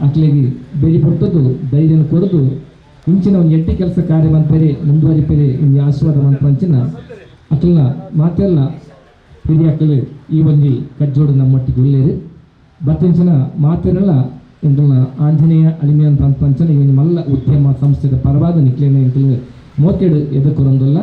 ಅಕ್ಲಿಗೆ ಬೇಡಿ ಕೊಟ್ಟದ್ದು ಧೈರ್ಯ ಕೊಡೋದು ಇಂಚಿನ ಒಂದು ಎಟ್ಟಿ ಕೆಲಸ ಕಾರ್ಯ ಮಂತ್ರಿ ಮುಂದುವರಿಪೇರಿ ಇನ್ನು ಆಶೀರ್ವಾದ ಮಂತ್ರಂಚಿನ ಅಕ್ಲನ ಮಾತೆಲ್ಲ ಹಿರಿಯ ಅಕ್ಕಲು ಈ ಒಂದು ಕಜ್ಜೋಡು ನಮ್ಮೊಟ್ಟಿಗೆ ಉಳ್ಳೇರು ಬತ್ತಿಂಚಿನ ಮಾತೆಲ್ಲ ಇಂದಲ್ಲ ಆಂಜನೇಯ ಅಳಿಮೆ ಅಂತ ಪಂಚನ ಇವನು ಮಲ್ಲ ಉದ್ಯಮ ಸಂಸ್ಥೆದ ಪರವಾದ ನಿಕ್ಲೇನ ಇಂಕಲು ಮೋತೆಡು ಎದಕ್ಕೊರೊಂದಲ್ಲ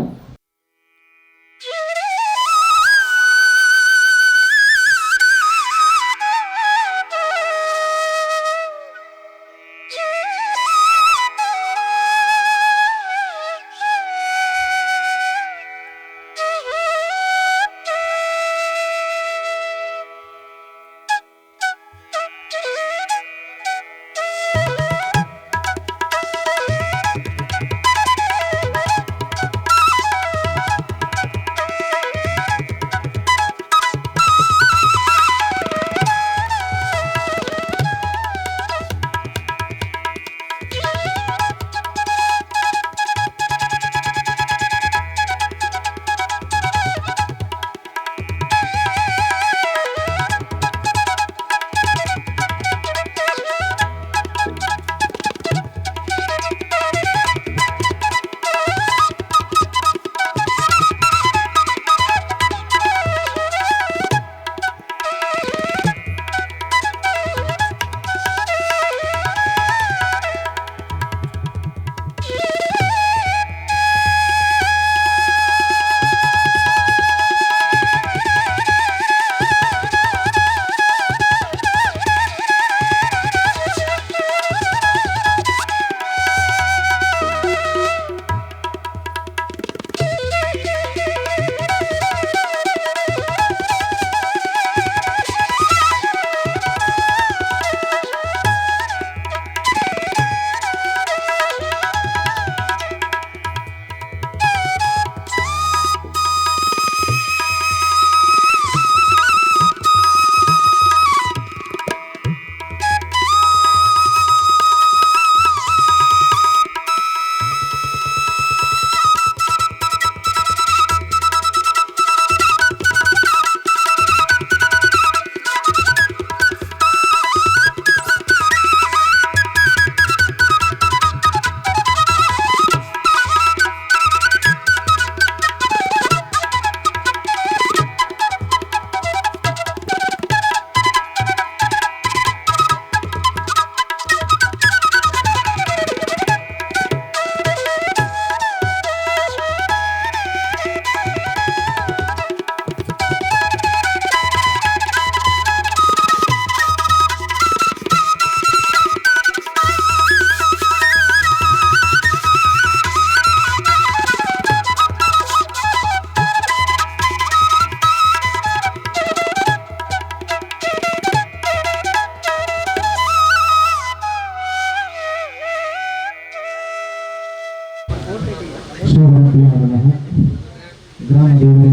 ಗ್ರಾಮ ದೇವರೇ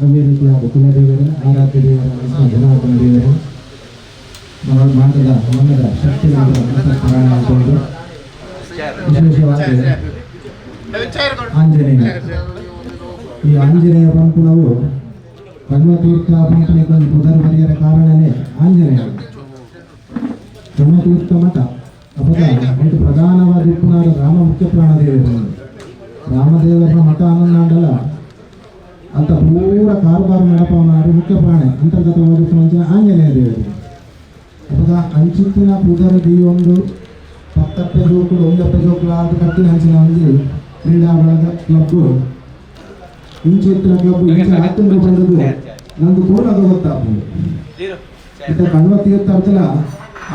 ಅದೇ ರೀತಿಯಾದ ಕುಲದೇವರೇ ಆರಾಧ್ಯ ದೇವರ ಜನಾರ್ದನ ದೇವರೇ ಮನದ ಶಕ್ತಿ ವಿಶೇಷವಾಗಿ ಆಂಜನೇಯ ಈ ಆಂಜನೇಯ ಪಂಪುನವು ಕಣ್ವತೀರ್ಥ ಪಂಪನಿಗೊಂದು ಪುದರ್ ಬರೆಯರ ಕಾರಣನೇ ಆಂಜನೇಯ ಕಣ್ವತೀರ್ಥ ಮಠ ಅಪದ ಒಂದು ಪ್ರಧಾನವಾದ ಉಪ್ಪುನಾಡ ರಾಮ ಮುಖ್ಯ ಪ್ರಾಣದೇವರು ರಾಮದೇವರ ಮಠ ಅನ್ನೊಂದಾಂಡಲ ಅಂತ ಪೂರ ಕಾರುಬಾರು ನಡಪವನಾರು ಮುಖ್ಯ ಪ್ರಾಣಿ ಅಂತರ್ಗತವಾದ ಮಂಚಿನ ಆಂಜನೇಯ ದೇವರು ಅಪದ ಅಂಚಿತ್ತಿನ ಪುದರ ಒಂದು 10 ಜೋಕುಲು 1 ಜೋಕುಲು ಆದ ಕಟ್ಟಿನ ಹಂಚಿನ ಒಂದು ಕ್ರೀಡಾಂಗಣದ ಕ್ಲಬ್ ಇಂಚಿತ್ತಿನ ಕ್ಲಬ್ ಹತ್ತೊಂದು ಬಂದದ್ದು ನಂದು ಪೂರ್ಣದ ಗೊತ್ತಾಗ್ತದೆ ಇತ್ತ ಕಣ್ವತೀರ್ಥ ಅರ್ಥಲ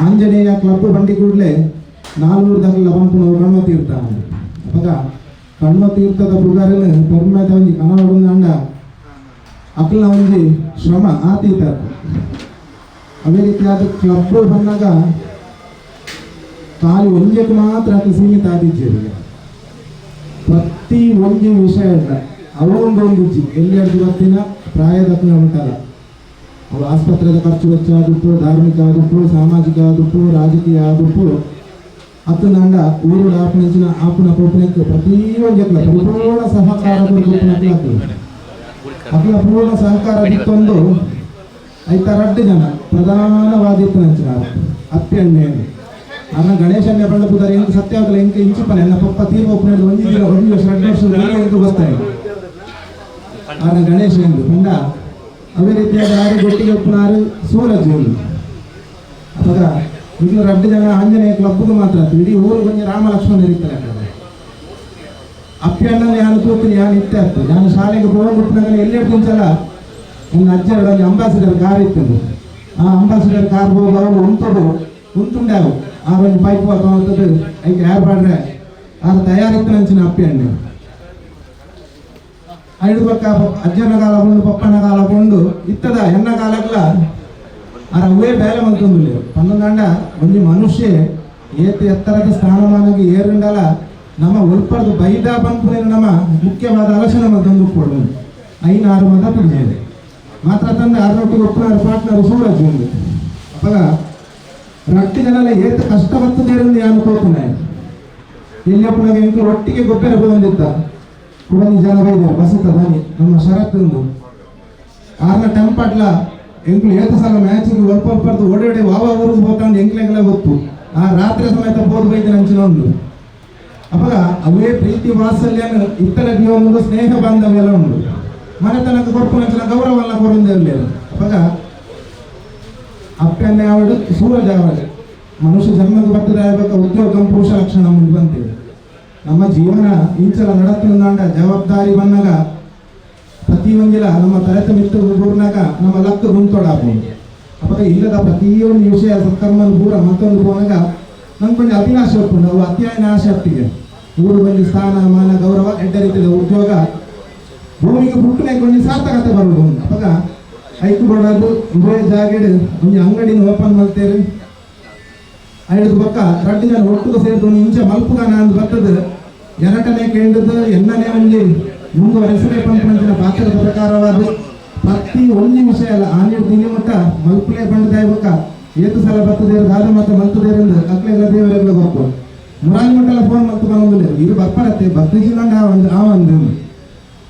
ಆಂಜನೇಯ ಕ್ಲಬ್ ಬಂಡಿ ಕೂಡಲೇ 400 ದಾಖಲ ಪಂಪುನವರು ಕಣ್ವತೀರ್ಥ ಅಪದ ಕಣ್ವತೀರ್ಥದ ಪುಗಾರನ ಪರ್ಮದ ಒಂದು ಕನವಡೊಂದು ಅಂಡ ಅಕ್ಲ ಒಂದು ಶ್ರಮ ಆತೀತ ಅದೇ ರೀತಿಯಾದ ಕ್ಲಬ್ ಬಂದಾಗ ಖಾಲಿ ಒಂಜಕ್ಕೆ ಮಾತ್ರ ಅದು ಸೀಮಿತ ಆದಿದ್ದೇವೆ ಪ್ರತಿ ಒಂದು ವಿಷಯ ಅವೊಂದೊಂದು ಎಲ್ಲೆರಡು ಇವತ್ತಿನ ಪ್ರಾಯದ ಉಂಟಲ್ಲ ಅವು ಆಸ್ಪತ್ರೆದ ಖರ್ಚು ವೆಚ್ಚ ಆದುಪ್ಪು ಧಾರ್ಮಿಕ ಆದುಪ್ಪು ಸಾಮಾಜಿಕ ಆದುಪ್ಪು ರಾಜಕೀಯ ಆದುಪ್ಪು ಹತ್ತು ನಂಡ ಊರು ಆಪಣಿಸಿನ ಆಪುನ ಪೋಪನಕ್ಕೆ ಪ್ರತಿಯೊಂದಕ್ಕೆ ಪರಿಪೂರ್ಣ ಸಹಕಾರ ಅಕ್ಲ ಪೂರ್ಣ ಸಹಕಾರ ಬಿತ್ತೊಂದು ಐತ 2 ಜನ ಪ್ರಧಾನವಾದಿತ್ತು ನಂಚಿನ ಅತ್ಯಣ್ಣೆಯಲ್ಲಿ ಅನ್ನ ಗಣೇಶನ್ನೇ ಬಂಡ ಪುದಾರಿ ಎಂತ ಸತ್ಯಾವತಲ ಎಂಕ ಇಂಚುಪನೆ ನನ್ನ ಪಪ್ಪ ತೀರ್ಮ ಒಪ್ಪನೇದು ಒಂದು ವರ್ಷ 2 ವರ್ಷ ಎಂದು ಗೊತ್ತಾಯಿ ಆನ ಗಣೇಶ ಎಂದು ಪಂಡ ಅವೇ ರೀತಿಯಾದ ಆರು ಗೊಟ್ಟಿಗೆ ಒಪ್ಪನಾರು ಸೂರಜ್ ಎಂದು ಅವಾಗ ಈಗ 2 ಜನ ಆಂಜನೇಯ ಕ್ಲಬ್ಗೆ ಮಾತ್ರ ಇಡೀ ಊರು ಬಂದು ರಾಮ ಲಕ್ಷ್ಮಣ ಇರ್ತಾರೆ ಅಪ್ಪಣ್ಣನ ಯಾನು ತೂತೀನಿ ಯಾನು ಇತ್ತೆ ಆಗ್ತದೆ ನಾನು ಶಾಲೆಗೆ ಹೋಗ್ಬಿಟ್ಟಾಗ ಎಲ್ಲೇ ತಿಂಚಲ್ಲ ಒಂದು ಅಜ್ಜರಲ್ಲಿ ಅಂಬಾಸಿಡರ್ ಕಾರ್ ಇತ್ತು ಆ ಅಂಬಾಸಿಡರ್ ಕಾರ್ ಹೋಗಿ ಅವರು ಉಂಟುಂಡೆ ಅವು ಆ ಒಂದು ಪೈಪ್ ಹಾಕೋದು ಐಕೆ ಯಾರು ಪಾಡ್ರೆ ಅದು ತಯಾರಿತ್ತು ನಂಚಿನ ಅಪ್ಪಣ್ಣೆ ಐದು ಪಕ್ಕ ಅಜ್ಜನ ಕಾಲ ಕೊಂಡು ಪಪ್ಪನ ಕಾಲ ಕೊಂಡು ಇತ್ತದ ಹೆಣ್ಣ ಕಾಲಕ್ಲ ಆ ಅವೇ ಬೇಲೆ ಮಂತೊಂದು ಪನ್ನೊಂದಂಡ ಒಂದು ಮನುಷ್ಯ ಏತು ಎತ್ತರದ ಸ್ಥಾನಮಾನಕ್ಕೆ ಏರುಂಡಲ್ಲ ನಮ್ಮ ಉಳ್ಪಡ್ದು ಬೈದ ಬಂದ್ಮೇಲೆ ನಮ್ಮ ಮುಖ್ಯವಾದ ಆಲೋಚನೆ ಮತ್ತೊಂದು ಕೊಡು 5-6 ಮಂದ ತಿಳಿಸಿದೆ ಮಾತ್ರ ತಂದೆ 6 ಒಪ್ಪನಾರು ಪಾರ್ಟ್ನರ್ ಸೂರಜ್ ಒಂದು ಅವಾಗ 2 ಜನ ಏತು ಕಷ್ಟ ಬರ್ತದೇರಿಂದ ಯಾನು ಕೋತುನೆ ಇಲ್ಲಪ್ಪನಾಗ ಎಂಟು ಒಟ್ಟಿಗೆ ಗೊಬ್ಬರ ಬಂದಿದ್ದ ಕುಡನಿ ಜನ ಬೈದರು ಬಸತ ದಾನಿ ನಮ್ಮ ಶರತ್ತೊಂದು 6ನ ಟೆಂಪಾಟ್ಲ ಎಂಕ್ಲು ಏತು ಸಲ ಮ್ಯಾಚಿಗೆ ಒಪ್ಪರ್ದು ಓಡಾಡಿ ವಾವ ಊರಿಗೆ ಹೋಗ್ಕೊಂಡು ಎಂಕ್ಲೆಗೆಲ್ಲ ಗೊತ್ತು ಆ ರಾತ್ರಿ ಸಮೇತ ಬೋದು ಬೈದ ನಂಚಿನ ಒಂದು ಅವಾಗ ಅವೇ ಪ್ರೀತಿ ವಾತ್ಸಲ್ಯನ ಇತರರಿಗೆ ಒಂದು ಸ್ನೇಹ ಬಾಂಧವ್ಯ ಎಲ್ಲ ಉಂಟು ಮನೆತನಕ ಕೊರ್ಪುನ ಗೌರವಲ್ಲ ಕೊರಂದೇ ಅವಾಗ ಅಪ್ಪನ್ನೇ ಆವಡು ಸೂರಜ್ ಆವಡು ಮನುಷ್ಯ ಜನ್ಮದ ಬರ್ತದೆ ಆಗಬೇಕು ಉದ್ಯೋಗ ಪುರುಷ ಲಕ್ಷಣ ಮುಂದೆ ಬಂತೇವೆ ನಮ್ಮ ಜೀವನ ಇಂಚಲ ನಡತ್ತಿನಾಂಡ ಜವಾಬ್ದಾರಿ ಬಂದಾಗ ಪ್ರತಿ ಒಂದಿಲ್ಲ ನಮ್ಮ ತರತೆ ಮಿತ್ರ ದೂರ್ನಾಗ ನಮ್ಮ ಲಕ್ಕ ಗುಂತೊಡಾಗ್ಬೋದು ಅವಾಗ ಇಲ್ಲದ ಪ್ರತಿಯೊಂದು ವಿಷಯ ಸತ್ಕರ್ಮನ ಪೂರ ಮತ್ತೊಂದು ಹೋದಾಗ ನಂಗೆ ಕೊಂಚ ಅಭಿಲಾಷೆ ಒಪ್ಪಿಕೊಂಡು ಅವು ಅತ್ಯಾಯನ ಆಸೆ ಆಗ್ತಿದೆ ಊರು ಬಂದು ಸ್ಥಾನ ಮಾನ ಗೌರವ ಎಡ್ಡ ರೀತಿಯ ಉದ್ಯೋಗ ಭೂಮಿಗೆ ಬುಟ್ಟನೆ ಕೊಂಡು ಸಾರ್ಥಕತೆ ಬರೋದು ಅವಾಗ ಐಕು ಬರೋದು ಇದೇ ಜಾಗಡ್ ಒಂದು ಅಂಗಡಿನ ಓಪನ್ ಮಾಡ್ತೇವೆ 5 ಪಕ್ಕ 2 ಜನ ಒಟ್ಟಿಗೆ ಸೇರಿದು ಇಂಚ ಮಲ್ಪುಗಾನ ಅಂತ ಬರ್ತದೆ 2ನೇ ಕೇಂದ್ರದ 8ನೇ ಒಂದು ಮುಂದುವರೆಸಲೇ ಪಂಪಂಚಿನ ಪಾತ್ರದ ಪ್ರಕಾರವಾದ ಪ್ರತಿ ಒಂದು ವಿಷಯ ಅಲ್ಲ ಆನೆಯ ದಿನ ಮಟ್ಟ ಮಲ್ಪಲೇ ಬಂಡದಾಯ್ಬೇಕ ಏತು ಸಲ ಬರ್ತದೆ ದಾದ ಮತ್ತೆ ಮಲ್ತದೇರಿಂದ ಅಕ್ಲೆಲ್ಲ ದೇವರೆಲ್ಲ ಗೊತ್ತು ಮುರಾಲಿ ಮಟ್ಟೆಲ್ಲ ಫೋನ್ ಮಲ್ತು ಬಂದಿಲ್ಲ ಇದು ಬರ್ಪರತ್ತೆ ಭಕ್ತಿಸಿಕೊಂಡು ಆ ಒಂದು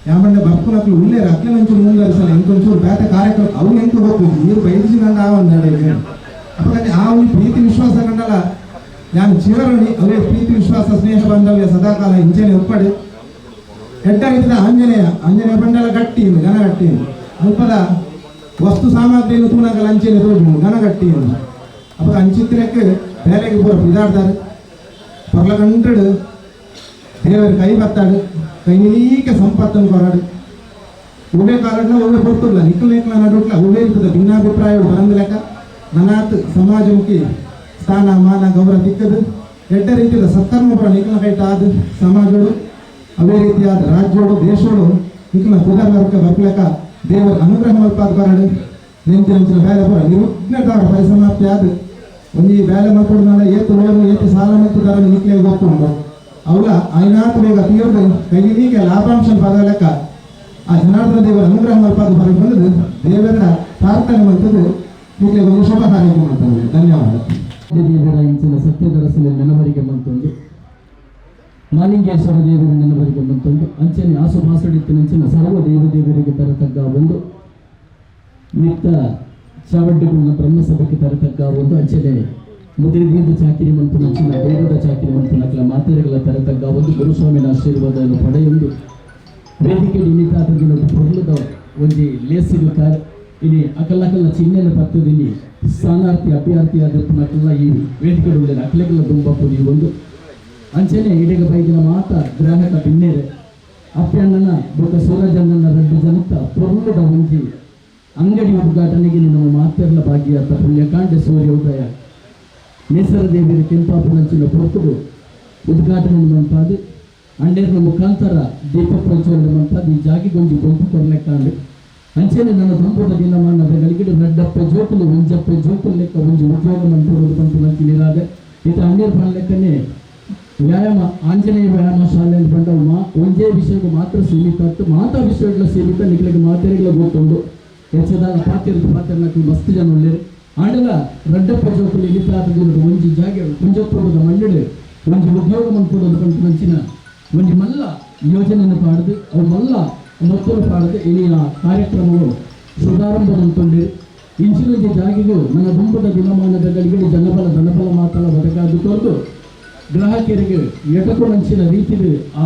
ಯಾಮಂಡ ಬರ್ಪುನಕ್ಲು ಉಳ್ಳೇರು ಅಕ್ಲೆ ಒಂಚೂರು ಮುಂದುವರಿಸಲ್ಲ ಎಂಕೊಂಚೂರು ಬೇರೆ ಕಾರ್ಯಕ್ರಮ ಅವ್ನು ಎಂತ ಗೊತ್ತು ನೀರು ಬಯಸಿಕೊಂಡು ಆ ಒಂದು ನಡೆಯಿದೆ ಅವಾಗ ಆ ಒಂದು ಪ್ರೀತಿ ವಿಶ್ವಾಸ ಕಂಡಲ್ಲ ನಾನು ಚಿವರಣಿ ಅವರೇ ಪ್ರೀತಿ ವಿಶ್ವಾಸ ಸ್ನೇಹ ಬಾಂಧವ್ಯ ಸದಾಕಾಲ ಇಂಚೆನೆ ಒಪ್ಪಡಿ ಎಡ್ಡ ರೀತಿಯ ಆಂಜನೇಯ ಬಂಡಲ ಗಟ್ಟಿ ಘನ ಗಟ್ಟಿ ಅಲ್ಪದ ವಸ್ತು ಸಾಮಗ್ರಿಯನ್ನು ತೂನಗಲ ಅಂಚೆನೆ ತೋಡು ಘನ ಗಟ್ಟಿ ಅವಾಗ ಅಂಚಿತ್ರಕ್ಕೆ ಬೇರೆಗೆ ಪೂರ ಬಿದಾಡ್ತಾರೆ ಪರ್ಲ ಕಂಡು ದೇವರ ಕೈ ಬತ್ತಾಡು ಕೈ ನೀಕೆ ಸಂಪತ್ತನ್ನು ಕೊರಾಡು ಉಬೆ ಕಾಲಡ್ನ ಒಬ್ಬೆ ಕೊಡ್ತಿಲ್ಲ ನಿಕ್ಕಲ ನಡುಟ್ಲ ಉಬೆ ಇರ್ತದೆ ಭಿನ್ನಾಭಿಪ್ರಾಯ ಬರಂದ ಲೆಕ್ಕ ನನಾತ್ ಸಮಾಜಮುಖಿ ಸ್ಥಾನ ಮಾನ ಗೌರವ ದಿಕ್ಕದು ಎಡ್ಡ ರೀತಿಯ ಸತ್ಕರ್ಮ ಪುರ ನಿಕ್ಕಲ ಕೈಟ ಆದ ಸಮಾಜೋಡು ಅವೇ ರೀತಿಯಾದ ರಾಜ್ಯೋಡು ದೇಶೋಡು ನಿಕ್ಕಲ ಸುಧಾರಣಕ್ಕೆ ಬರ್ಲೆಕ್ಕ ದೇವರ ಅನುಗ್ರಹ ಮಲ್ಪಾದ ಬರಡು ನೆಂಚಿನ ಬೇಲೆ ಪುರ ನಿರ್ವಿಘ್ನದವರ ಪರಿಸಮಾಪ್ತಿ ಆದ ಒಂದು ಬೇಲೆ ಮಕ್ಕಳು ನಾಳೆ ಏತು ಲೋನು ಏತು ಸಾಲ ಮತ್ತು ದರ ನಿಕ್ಲೆ ಗೊತ್ತುಂಡು ಅವಳ ಐನಾತ್ ಬೇಗ ತೀವ್ರ ಕೈಲಿಗೆ ಲಾಭಾಂಶ ಪದ ಲೆಕ್ಕ ಆ ಜನಾರ್ದನ ದೇವರ ಅನುಗ್ರಹ ಮಲ್ಪಾದ ಹೊರಗೆ ಬಂದದು ದೇವರ ಪ್ರಾರ್ಥನೆ ಮಾಡ್ತದೆ ನಿಕ್ಲೆ ಒಂದು ಶುಭ ಕಾರ್ಯಕ್ರಮ ಮಾಡ್ತಾರೆ. ಧನ್ಯವಾದ. ದೇವರ ಇಂಚಿನ ಸತ್ಯದರಸಲ ನೆನವರಿಗೆ ಬಂತೊಂದು ಮಾಲಿಂಗೇಶ್ವರ ದೇವರ ನೆನವರಿಗೆ ಬಂತೊಂದು ಅಂಚನೆ ಆಸುಭಾಸಡಿತ್ತಿನಂಚಿನ ಸರ್ವ ದೇವರಿಗೆ ತರತಕ್ಕ ಒಂದು ನಿತ್ಯ ಚಾವಡ್ಡಿಗಳನ್ನ ಬ್ರಹ್ಮಸಭೆಗೆ ತರತಕ್ಕ ಒಂದು ಅಂಚನೆ ಮುದಿರಿದಿಂದ ಚಾಕಿರಿ ಮಂತುನಂಚಿನ ದೇವರ ಚಾಕಿರಿ ಮಂತುನಕ್ಲ ಮಾತೆರೆಗಳ ತರತಕ್ಕ ಒಂದು ಗುರುಸ್ವಾಮಿನ ಆಶೀರ್ವಾದವನ್ನು ಪಡೆಯೊಂದು ವೇದಿಕೆ ನಿಮಿತ್ತಾತದಿನ ಹೊರಲದ ಒಂದು ಲೇಸಿನ ಕಾರ್ ಇನಿ ಅಕಲಕಲ್ನ ಚಿಹ್ನೆನ ಪತ್ತದಿನಿ ಸ್ಥಾನಾರ್ಥಿ ಅಭ್ಯರ್ಥಿ ಆದಪ್ಪನಕ್ಕೆಲ್ಲ ಈ ವೇದಿಕೆ ಉಳ್ಳ ಅಕಲೆಗಳ ದುಂಬಪ್ಪು ಒಂದು ಅಂಚನೆ ಇಡೆಗ ಬೈದಿನ ಮಾತ ಗ್ರಾಹಕ ಭಿನ್ನೇರೆ ಅಪ್ಪಣ್ಣನ ಬೊಕ್ಕ ಸೂರಜಣ್ಣನ 2 ಜನತ್ತ ಪೊರ್ಲದ ಒಂಜಿ ಅಂಗಡಿ ಉದ್ಘಾಟನೆಗೆ ನಮ್ಮ ಮಾತೆರ್ಲ ಭಾಗ್ಯಾತ ಪುಣ್ಯಕಾಂಡೆ ಸೂರ್ಯೋದಯ ನೇಸರ ದೇವಿಯ ಕೆಂಪಾಪುನಂಚಿನ ಪೊರ್ತುಡು ಉದ್ಘಾಟನೆ ಮಂಪಾದು ಅಂಡೇರ್ನ ಮುಖಾಂತರ ದೀಪ ಪ್ರಜ್ವಲನೆ ಮಂಪಾದು ಈ ಜಾಗಿಗೊಂಜಿ ಗೊಂಪು ಕೊರ್ಲೆಕ್ಕಾಂಡು ಅಂಚನೆ ನನ್ನ ದುಂಬುದ ದಿನಮಾನ ಬೆಳಗಿಡು 2 ಜೋಕುಲು 1 ಜೋಕುಲು ಲೆಕ್ಕ ಒಂಜಿ ಉದ್ಯೋಗ ಮಂಪುವುದು ಪಂಪುನಂಚಿನಿರಾದ ಈತ ಅಂಡೇರ್ ಪಣ ಲೆಕ್ಕನೆ ವ್ಯಾಯಾಮ ಆಂಜನೇಯ ವ್ಯಾಯಾಮ ಶಾಲೆಯಲ್ಲಿ ಬಂದವು ಒಂದೇ ವಿಷಯಕ್ಕೆ ಮಾತ್ರ ಸೀಮಿತ ಮಾತಾ ವಿಷಯಗಳ ಸೀಮಿತ ನಿಖಿಲಿಗೆ ಮಾತೆರೆಗಳ ಗೊತ್ತುಂಡು ಹೆಚ್ಚಾದಾಗ ಪಾತ್ರೆನಕ್ಕೆ ಮಸ್ತ್ ಜನ ಒಳ್ಳೆರು ಆಡಲ 2 ಜೋಕುಲು ಇಲಿಪಾತದ ಒಂಜಿ ಜಾಗ ಕುಂಜಪುರದ ಮಂಡಳಿ ಒಂಜಿ ಉದ್ಯೋಗ ಮಂಪುವುದು ಪಂಪುನಂಚಿನ ಒಂಜಿ ಮಲ್ಲ ಯೋಜನೆಯನ್ನು ಪಾಡದು ಅವು ಮಲ್ಲ ಮೊತ್ತಲು ಪಾಡದು ಇಲ್ಲಿನ ಕಾರ್ಯಕ್ರಮಗಳು ಶುಭಾರಂಭದಂತೊಂಡಿರು ಇಂಚಿನ ಜಾಗಿಗೂ ನನ್ನ ದುಂಬದ ದಿನಮಾನಗಳಿಗೆ ದನಬಲ ಮಾತಲ್ಲ ಬದಕಾದು ತೊರೆದು ಗ್ರಾಹಕರಿಗೆ ಎಟಕೊಂಡಂಚಿನ ರೀತಿಗೆ ಆ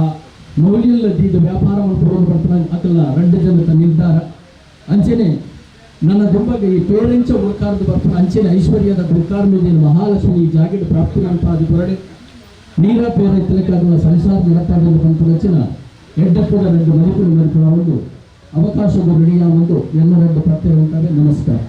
ಮೌಲ್ಯಲ್ಲದಿದ್ದ ವ್ಯಾಪಾರವನ್ನು ಪೂರ್ಣ ಬರ್ತಾನೆ ಅಕಲ್ಲ 2 ಜನದ ನಿರ್ಧಾರ ಅಂಚೆನೆ ನನ್ನ ದುಂಬಗೆ ಈ ಪೇರೆಂಚ ಉಳ್ಕಾರದ ಬರ್ತಾನೆ ಅಂಚೆನೆ ಐಶ್ವರ್ಯದ ಉಳ್ಕಾರ ಮೇಲೆ ಮಹಾಲಕ್ಷ್ಮಿ ಈ ಜಾಗಿಡ ಪ್ರಾಪ್ತಿ ನಂತಾದ ಹೊರಡೆ ನೀರ ಪೇರ ತಿಲಕಾದ ಸಂಸಾರ ನಡಪಾಡಲು ಬಂತ ನಚ್ಚಿನ ಎಡ್ಡಕ್ಕೂಡ 2 ಮರಿಪುರಿ ಮರಿಪುರ ಒಂದು ಅವಕಾಶಗಳು ರೆಡಿಯಾಗುವುದು ಎಲ್ಲ 2 ಪ್ರತ್ಯಯ ಉಂಟಾವೆ. ನಮಸ್ಕಾರ.